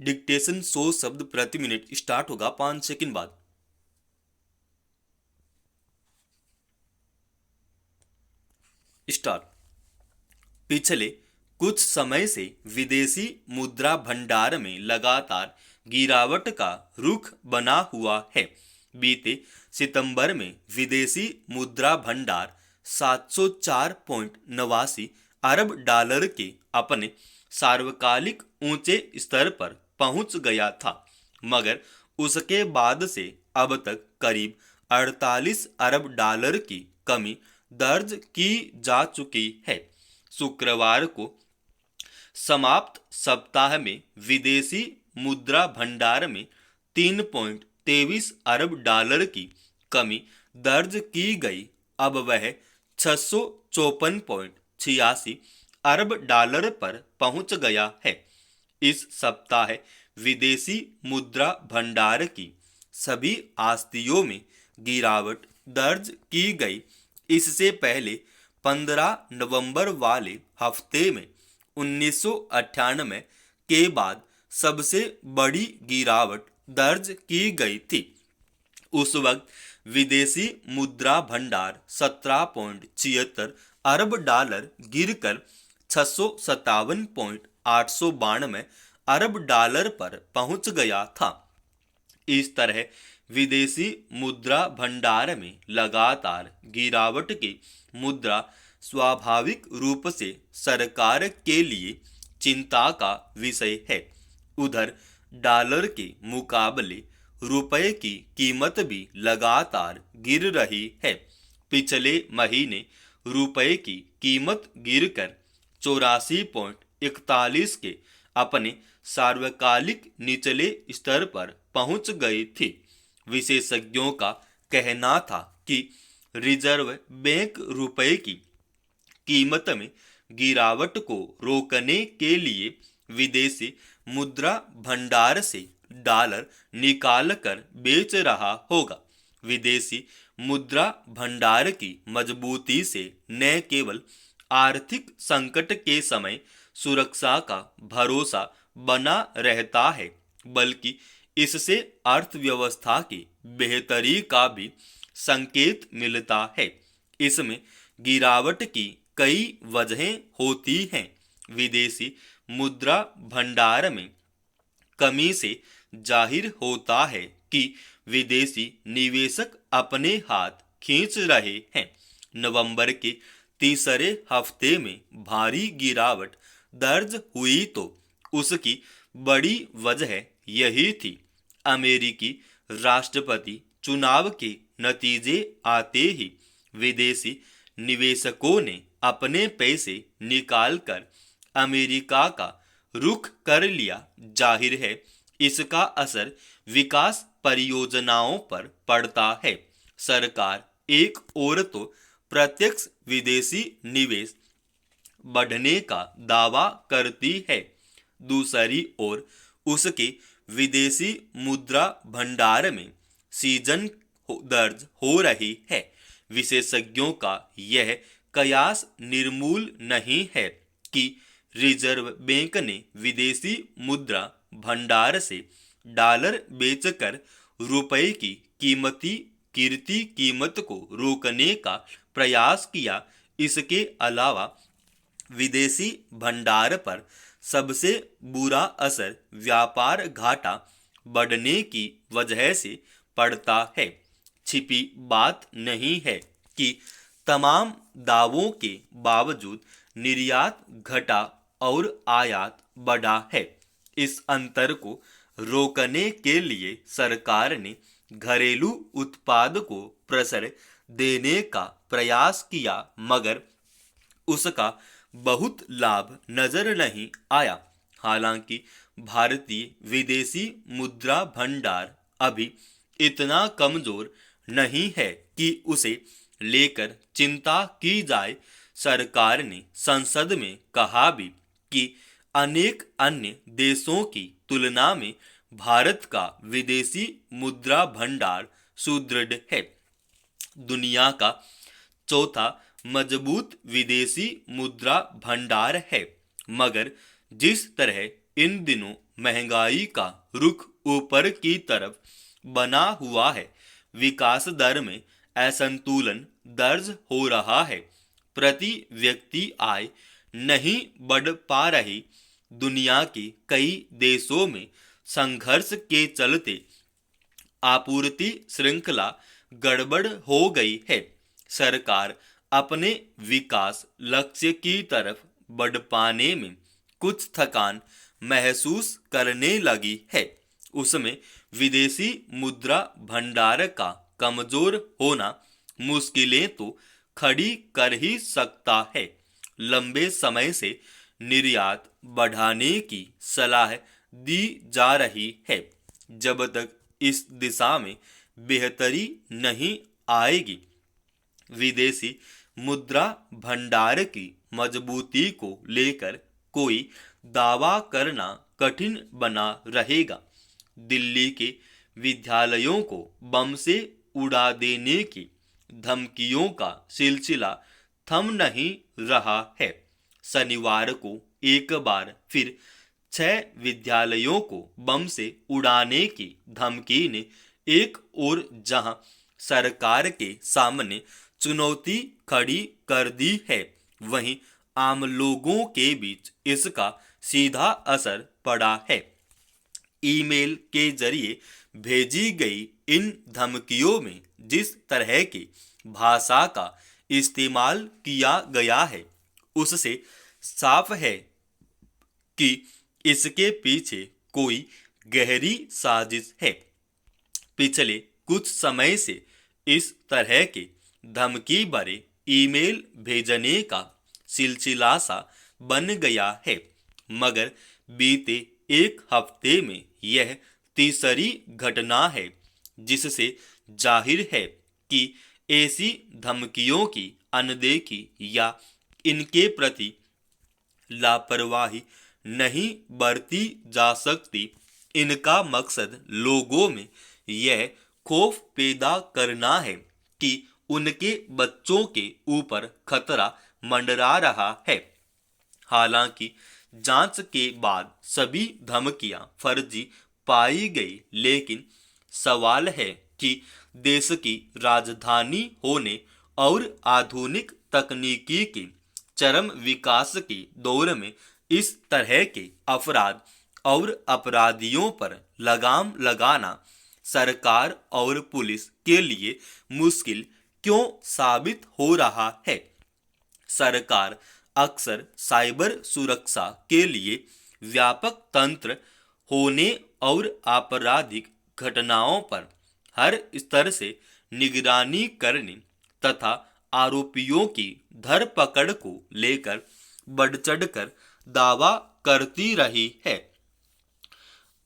Dictation 100 शब्द प्रति minute start होगा 5 सेकंड बाद। स्टार्ट। पिछले कुछ समय से विदेशी मुद्रा भंडार में लगातार गिरावट का रुख बना हुआ है। बीते सितंबर में विदेशी मुद्रा भंडार 704.89 अरब डॉलर के अपने सार्वकालिक ऊंचे स्तर पर पहुंच गया था, मगर उसके बाद से अब तक करीब 48 अरब डॉलर की कमी दर्ज की जा चुकी है। शुक्रवार को समाप्त सप्ताह में विदेशी मुद्रा भंडार में 3.23 अरब डॉलर की कमी दर्ज की गई। अब वह 654.86 अरब डॉलर पर पहुंच गया है। इस सप्ताह विदेशी मुद्रा भंडार की सभी आस्तियों में गिरावट दर्ज की गई। इससे पहले 15 नवंबर वाले हफ्ते में 1998 के बाद सबसे बड़ी गिरावट दर्ज की गई थी। उस वक्त विदेशी मुद्रा भंडार 17.76 अरब डॉलर गिरकर 657.892 अरब डॉलर पर पहुंच गया था। इस तरह विदेशी मुद्रा भंडार में लगातार गिरावट की मुद्रा स्वाभाविक रूप से सरकार के लिए चिंता का विषय है। उधर डॉलर के मुकाबले रुपए की कीमत भी लगातार गिर रही है। पिछले महीने रुपए की कीमत गिरकर 84.41 के अपने सार्वकालिक निचले स्तर पर पहुंच गई थी। विशेषज्ञों का कहना था कि रिजर्व बैंक रुपए की कीमत में गिरावट को रोकने के लिए विदेशी मुद्रा भंडार से डॉलर निकाल कर बेच रहा होगा। विदेशी मुद्रा भंडार की मजबूती से न केवल आर्थिक संकट के समय सुरक्षा का भरोसा बना रहता है, बल्कि इससे अर्थव्यवस्था की बेहतरी का भी संकेत मिलता है। इसमें गिरावट की कई वजहें होती हैं। विदेशी मुद्रा भंडार में कमी से जाहिर होता है कि विदेशी निवेशक अपने हाथ खींच रहे हैं। नवंबर के तीसरे हफ्ते में भारी गिरावट दर्ज हुई तो उसकी बड़ी वजह यही थी। अमेरिकी राष्ट्रपति चुनाव के नतीजे आते ही विदेशी निवेशकों ने अपने पैसे निकालकर अमेरिका का रुख कर लिया। जाहिर है इसका असर विकास परियोजनाओं पर पड़ता है। सरकार एक ओर तो प्रत्यक्ष विदेशी निवेश बढ़ने का दावा करती है, दूसरी ओर उसके विदेशी मुद्रा भंडार में सीजन दर्ज हो रही है। विशेषज्ञों का यह कयास निर्मूल नहीं है कि रिजर्व बैंक ने विदेशी मुद्रा भंडार से डॉलर बेचकर रुपए की गिरती कीमत को रोकने का प्रयास किया। इसके अलावा विदेशी भंडार पर सबसे बुरा असर व्यापार घाटा बढ़ने की वजह से पड़ता है। छिपी बात नहीं है कि तमाम दावों के बावजूद निर्यात घटा और आयात बढ़ा है। इस अंतर को रोकने के लिए सरकार ने घरेलू उत्पाद को प्रसर देने का प्रयास किया, मगर उसका बहुत लाभ नजर नहीं आया। हालांकि भारतीय विदेशी मुद्रा भंडार अभी इतना कमजोर नहीं है कि उसे लेकर चिंता की जाए। सरकार ने संसद में कहा भी कि अनेक अन्य देशों की तुलना में भारत का विदेशी मुद्रा भंडार सुदृढ़ है। दुनिया का चौथा मजबूत विदेशी मुद्रा भंडार है, मगर जिस तरह इन दिनों महंगाई का रुख ऊपर की तरफ बना हुआ है। विकास दर में असंतुलन दर्ज हो रहा है। प्रति व्यक्ति आय नहीं बढ़ पा रही। दुनिया के कई देशों में संघर्ष के चलते आपूर्ति श्रृंखला गड़बड़ हो गई है। सरकार अपने विकास लक्ष्य की तरफ बढ़ पाने में कुछ थकान महसूस करने लगी है। उसमें विदेशी मुद्रा भंडार का कमजोर होना मुश्किलें तो खड़ी कर ही सकता है। लंबे समय से निर्यात बढ़ाने की सलाह दी जा रही है। जब तक इस दिशा में बेहतरी नहीं आएगी, विदेशी मुद्रा भंडार की मजबूती को लेकर कोई दावा करना कठिन बना रहेगा। दिल्ली के विद्यालयों को बम से उड़ा देने की धमकियों का सिलसिला थम नहीं रहा है। शनिवार को एक बार फिर 6 विद्यालयों को बम से उड़ाने की धमकी ने एक ओर जहां सरकार के सामने चुनौती खड़ी कर दी है, वहीं आम लोगों के बीच इसका सीधा असर पड़ा है। ईमेल के जरिए भेजी गई इन धमकियों में जिस तरह की भाषा का इस्तेमाल किया गया है, उससे साफ है कि इसके पीछे कोई गहरी साजिश है। पिछले कुछ समय से इस तरह के धमकी भरे ईमेल भेजने का सिलसिला सा बन गया है, मगर बीते एक हफ्ते में यह तीसरी घटना है जिससे जाहिर है कि ऐसी धमकियों की अनदेखी या इनके प्रति लापरवाही नहीं बरती जा सकती। इनका मकसद लोगों में यह खौफ पैदा करना है कि उनके बच्चों के ऊपर खतरा मंडरा रहा है। हालांकि जांच के बाद सभी धमकियां फर्जी पाई गई, लेकिन सवाल है कि देश की राजधानी होने और आधुनिक तकनीकी के चरम विकास के दौर में इस तरह के अपराध और अपराधियों पर लगाम लगाना सरकार और पुलिस के लिए मुश्किल क्यों साबित हो रहा है। सरकार अक्सर साइबर सुरक्षा के लिए व्यापक तंत्र होने और आपराधिक घटनाओं पर हर स्तर से निगरानी करने तथा आरोपियों की धरपकड़ को लेकर बढ़ चढ़कर दावा करती रही है,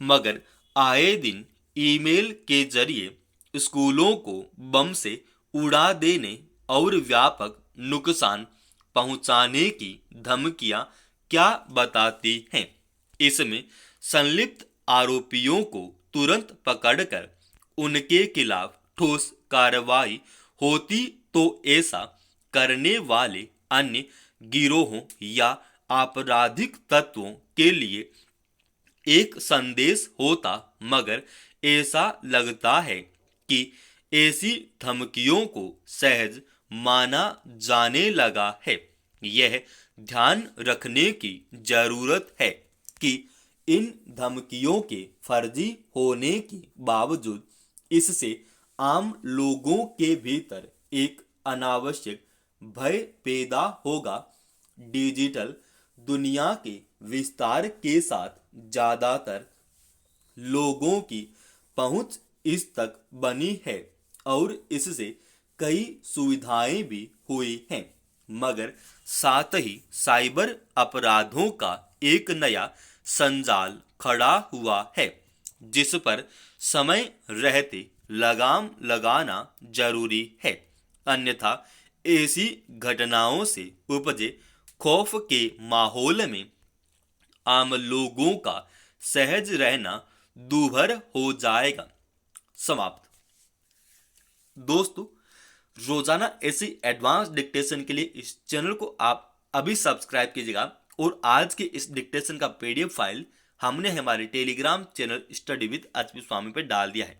मगर आए दिन ईमेल के जरिए स्कूलों को बम से उड़ा देने और व्यापक नुकसान पहुंचाने की धमकियां क्या बताती हैं। इसमें संलिप्त आरोपियों को तुरंत पकड़कर उनके खिलाफ ठोस कार्रवाई होती तो ऐसा करने वाले अन्य गिरोहों या आपराधिक तत्वों के लिए एक संदेश होता, मगर ऐसा लगता है कि ऐसी धमकियों को सहज माना जाने लगा है। यह ध्यान रखने की जरूरत है कि इन धमकियों के फर्जी होने के बावजूद इससे आम लोगों के भीतर एक अनावश्यक भय पैदा होगा। डिजिटल दुनिया के विस्तार के साथ ज्यादातर लोगों की पहुंच इस तक बनी है और इससे कई सुविधाएं भी हुई हैं, मगर साथ ही साइबर अपराधों का एक नया संजाल खड़ा हुआ है जिस पर समय रहते लगाम लगाना जरूरी है। अन्यथा ऐसी घटनाओं से उपजे खौफ के माहौल में आम लोगों का सहज रहना दूभर हो जाएगा। समाप्त। दोस्तों, रोजाना ऐसी एडवांस डिक्टेशन के लिए इस चैनल को आप अभी सब्सक्राइब कीजिएगा और आज के इस डिक्टेशन का पीडीएफ फाइल हमने हमारे Telegram channel study with HP Swami पर डाल दिया है।